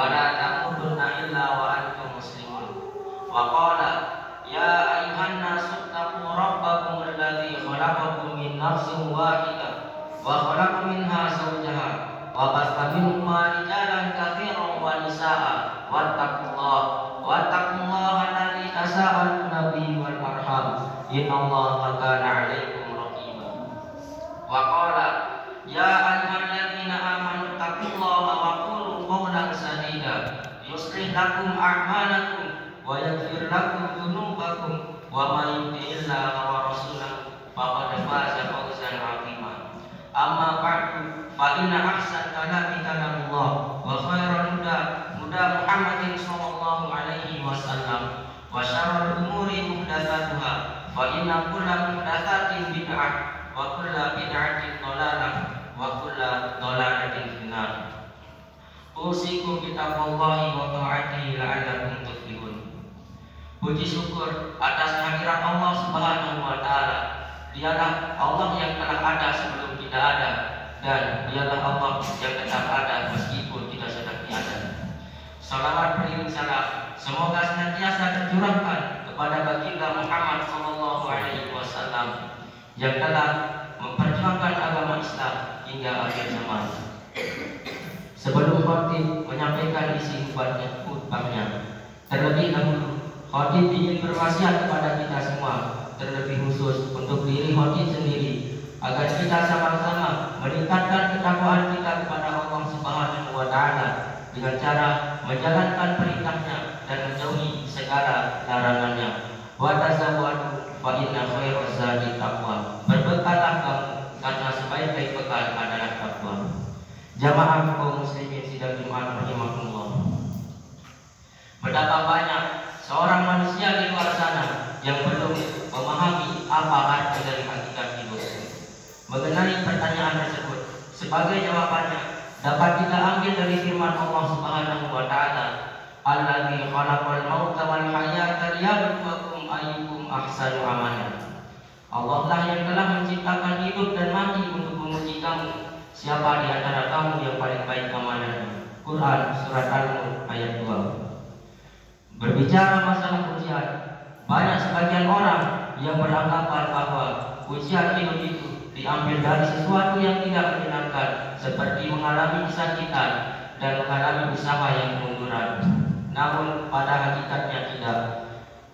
ولا تموتن إلا وأنتم مسلمون وقال يا أيها الناس اتقوا ربكم الذي خلقكم من نفس واحدة وخلق منها زوجها وبث منهما رجالا كثيرا ونساء واتقوا الله الذي تساءلون به والأرحام إن الله كان عليكم رقيبا وقال يا أيها الذين آمنوا اتقوا الله وقولوا قولا سديدا يصلح لكم أعمالكم ويغفر لكم ذنوبكم ومن يطع الله ورسوله فقد فاز فوزا عظيما أما بعد فإن أحسن الكلام كلام الله وخير الهدى هدى محمد صلى الله عليه وسلم وشر الأمور محدثاتها فإن كل محدثات بدعة وكل بدعة ضلالة وكل ضلالة في النار Usikum bitaqwallahi wa ta'atihi la'allakum tuflihun. Puji syukur atas kehadiran Allah Subhanahu wa taala. Dialah Allah yang telah ada sebelum tidak ada, dan dialah Allah yang tetap ada meskipun tidak sedang tiada. Salawat beriring salam semoga senantiasa tercurahkan kepada baginda Muhammad sallallahu alaihi wasallam yang telah memperjuangkan agama Islam hingga akhir zaman. Sebelum khatib menyampaikan isi khutbahnya, terlebih dahulu khatib ingin berwasiat kepada kita semua, terlebih khusus untuk diri khatib sendiri, agar kita sama-sama meningkatkan ketakwaan kita kepada Allah Subhanahu wa taala dengan cara menjalankan perintahnya dan menjauhi segala larangannya. Wa tazawwadu fa inna khairaz zadi taqwa. Berbekallah kamu karena sebaik-baik bekal adalah takwa. Jamaah kaum muslimin sidang Jumat rahimakumullah. Betapa banyak seorang manusia di luar sana yang belum memahami apa arti dari hakikat hidup. Mengenai pertanyaan tersebut, sebagai jawabannya dapat kita ambil dari firman Allah Subhanahu wa taala, "Alladzi khalaqal mauta wal hayata liyabluwakum ayyukum ahsanu amala." Allah lah yang telah menciptakan hidup dan mati untuk menguji kamu. Siapa di antara kamu yang paling baik amalannya? Quran surat Al-Mulk ayat 2. Berbicara masalah ujian, banyak sebagian orang yang beranggapan bahwa ujian hidup itu diambil dari sesuatu yang tidak menyenangkan, seperti mengalami kesakitan dan mengalami usaha yang kemunduran. Namun pada hakikatnya tidak.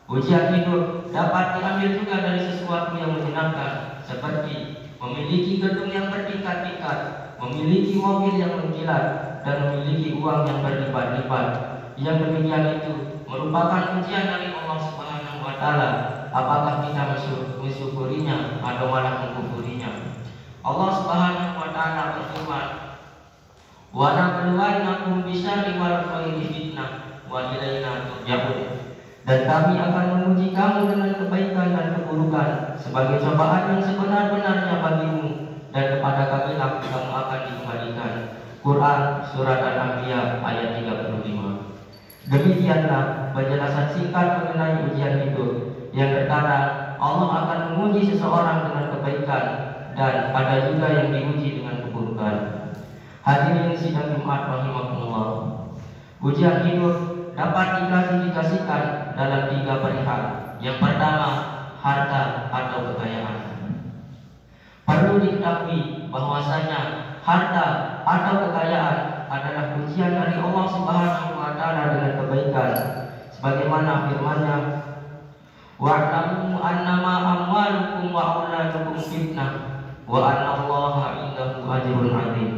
Ujian hidup dapat diambil juga dari sesuatu yang menyenangkan, seperti memiliki gedung yang bertingkat-tingkat, memiliki mobil yang mengkilat, dan memiliki uang yang berlipat-lipat. Yang demikian itu merupakan ujian dari Allah Subhanahu wa taala. Apakah kita mensyukurinya atau malah mengkufurinya? Allah Subhanahu wa taala berfirman, "Wa nabluwannakum bisyarri wal khairi fitnah wa ilaina turja'un." Dan kami akan menguji kamu dengan kebaikan dan keburukan sebagai cobaan yang sebenar-benarnya bagimu, dan kepada kami lah kamu akan dikembalikan. Quran surat Al-Anbiya ayat 35. Demikianlah penjelasan singkat mengenai ujian hidup, yang terkadang Allah akan menguji seseorang dengan kebaikan, dan ada juga yang diuji dengan keburukan. Hadirin sidang Jumat rahimakumullah. Ujian hidup dapat diklasifikasikan dalam 3 perihal. Yang pertama, harta atau kekayaan. Perlu diketahui bahwasanya harta atau kekayaan adalah ujian dari Allah Subhanahu wa taala dengan kebaikan, sebagaimana firman-Nya, "Wa'lamu annama amwalukum wa auladukum fitnah wa annallaha 'indahu ajrun 'adzim."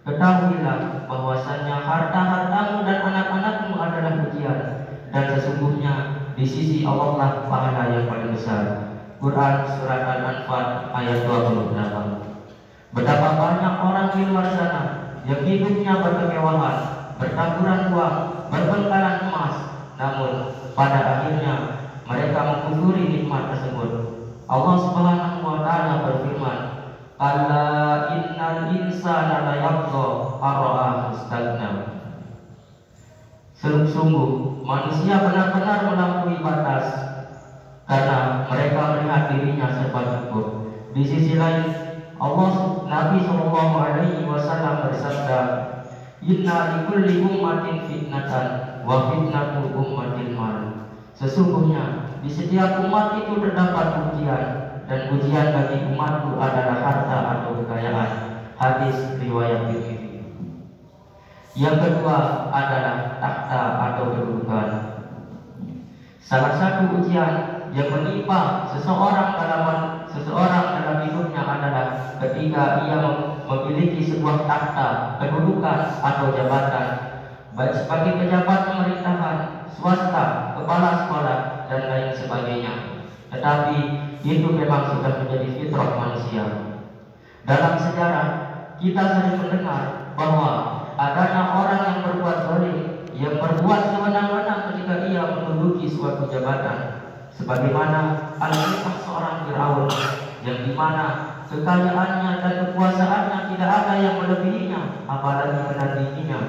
Ketahuilah bahwasanya harta-hartamu dan anak-anakmu adalah ujian, dan sesungguhnya di sisi Allah lah pahala yang paling besar. Quran surat Al-Anfal ayat 28. Betapa banyak orang di luar sana yang hidupnya berkemewahan, bertaburan uang, berbengkalan emas, namun pada akhirnya mereka mengkufuri nikmat tersebut. Allah Subhanahu wa taala berfirman, "Alla innal insana la yatgha ar-ra'a istaghna." Sungguh manusia benar-benar melampaui batas karena mereka melihat dirinya serba cukup. Di sisi lain, Nabi Shallallahu Alaihi Wasallam bersabda, Inna likulli ummatin fitnatan wa fitnatu ummatil mal. Sesungguhnya di setiap umat itu terdapat ujian, dan ujian bagi umatku adalah harta atau kekayaan. Hadis riwayat Tirmidzi. Yang kedua adalah takhta atau kedudukan. Salah satu ujian yang menimpa seseorang dalam hidupnya adalah ketika ia memiliki sebuah takhta, kedudukan atau jabatan, baik sebagai pejabat pemerintahan, swasta, kepala sekolah, dan lain sebagainya. Tetapi itu memang sudah menjadi fitrah manusia. Dalam sejarah kita sering mendengar bahwa adanya orang yang berbuat zalim, yang berbuat sewenang-wenang ketika ia menduduki suatu jabatan, sebagaimana al-kisah seorang Firaun yang dimana kekayaannya dan kekuasaannya tidak ada yang melebihinya, apalagi menandinginya,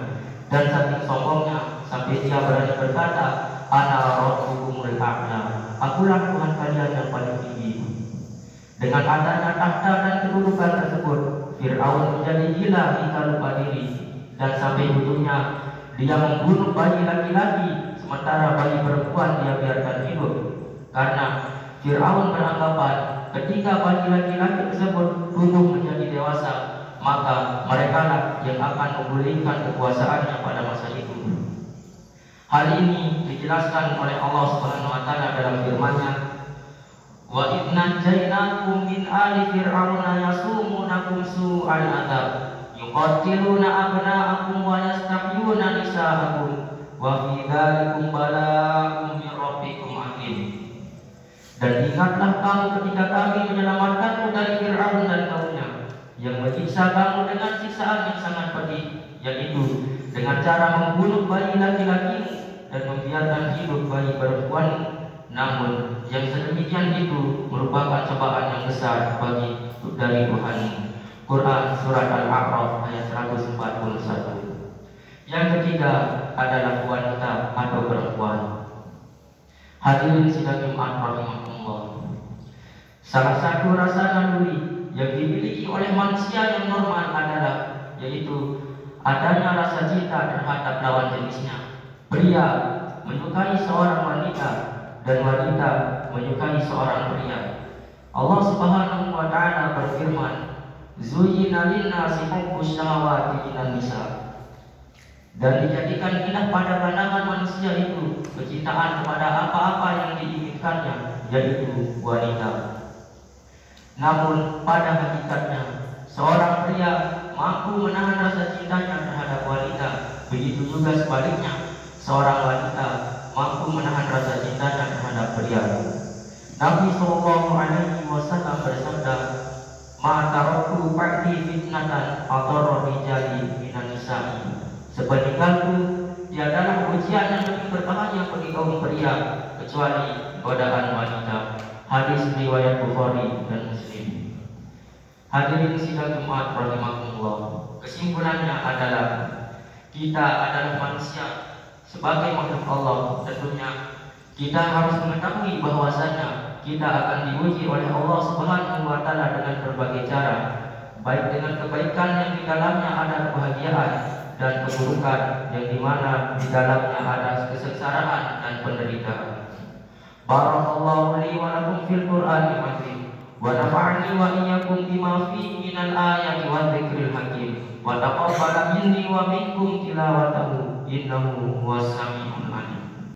dan saking sombongnya sampai dia berani berkata, ana rabbukumul a'la, akulah Tuhan kalian yang paling tinggi. Dengan adanya takhta dan kedudukan tersebut, Firaun menjadi gila hingga lupa diri, dan sampai ujungnya dia membunuh bayi laki-laki, sementara bayi perempuan dia biarkan hidup. Karena Firaun beranggapan ketika bayi laki-laki tersebut tumbuh menjadi dewasa, maka mereka lah yang akan memulihkan kekuasaannya pada masa itu. Hal ini dijelaskan oleh Allah Subhanahu wa taala dalam firman-Nya, wa idna jainakum min ali fir'auna yasumunakum su'al adab yuqatiluna abna'akum wa yastahyuna nisa'akum wa fi dzalikum bala'un min rabbikum azim. Dan ingatlah kamu ketika kami menyelamatkanmu dari Fir'aun dan kaumnya, yang menyiksa kamu dengan siksaan yang sangat pedih, yaitu dengan cara membunuh bayi laki-laki dan membiarkan hidup bayi perempuan. Namun yang sedemikian itu merupakan cobaan yang besar dari Tuhan. Quran surat Al-A'raf ayat 141. Yang ketiga adalah wanita atau perempuan. Hadirin sidang Jumat rahimahullah. Salah satu rasa naluri yang dimiliki oleh manusia yang normal adalah yaitu adanya rasa cinta terhadap lawan jenisnya. Pria menyukai seorang wanita dan wanita menyukai seorang pria. Allah Subhanahu wa taala berfirman, "Zuyyina lin-nasi hubbus syahawati minan nisa." Dan dijadikan indah pada pandangan manusia itu kecintaan kepada apa-apa yang diinginkannya, yaitu wanita. Namun pada hakikatnya seorang pria mampu menahan rasa cintanya terhadap wanita. Begitu juga sebaliknya, seorang wanita mampu menahan rasa cintanya terhadap pria. Nabi sallallahu alaihi wasallam bersabda, "Ma taraktu ba'di fitnatan adarra rijali minan nisa'i." Sepeninggalku tiadalah ujian yang lebih berbahaya bagi kaum pria kecuali godaan wanita. Hadis riwayat Bukhari dan Muslim. Hadirin sidang Jumat rahimahullah. Kesimpulannya adalah kita adalah manusia sebagai makhluk Allah. Tentunya kita harus mengetahui bahwasanya kita akan diuji oleh Allah Subhanahu wa taala dengan berbagai cara, baik dengan kebaikan yang di dalamnya ada kebahagiaan dan keburukan yang dimana di dalamnya ada kesengsaraan dan penderitaan. Barakallahu li wa lakum fil Qur'anil azim wa nafa'ani wa iyyakum bima fihi minal ayati wa dzikril hakim wa taqabbala minni wa minkum tilawatahu innahu huwas samiul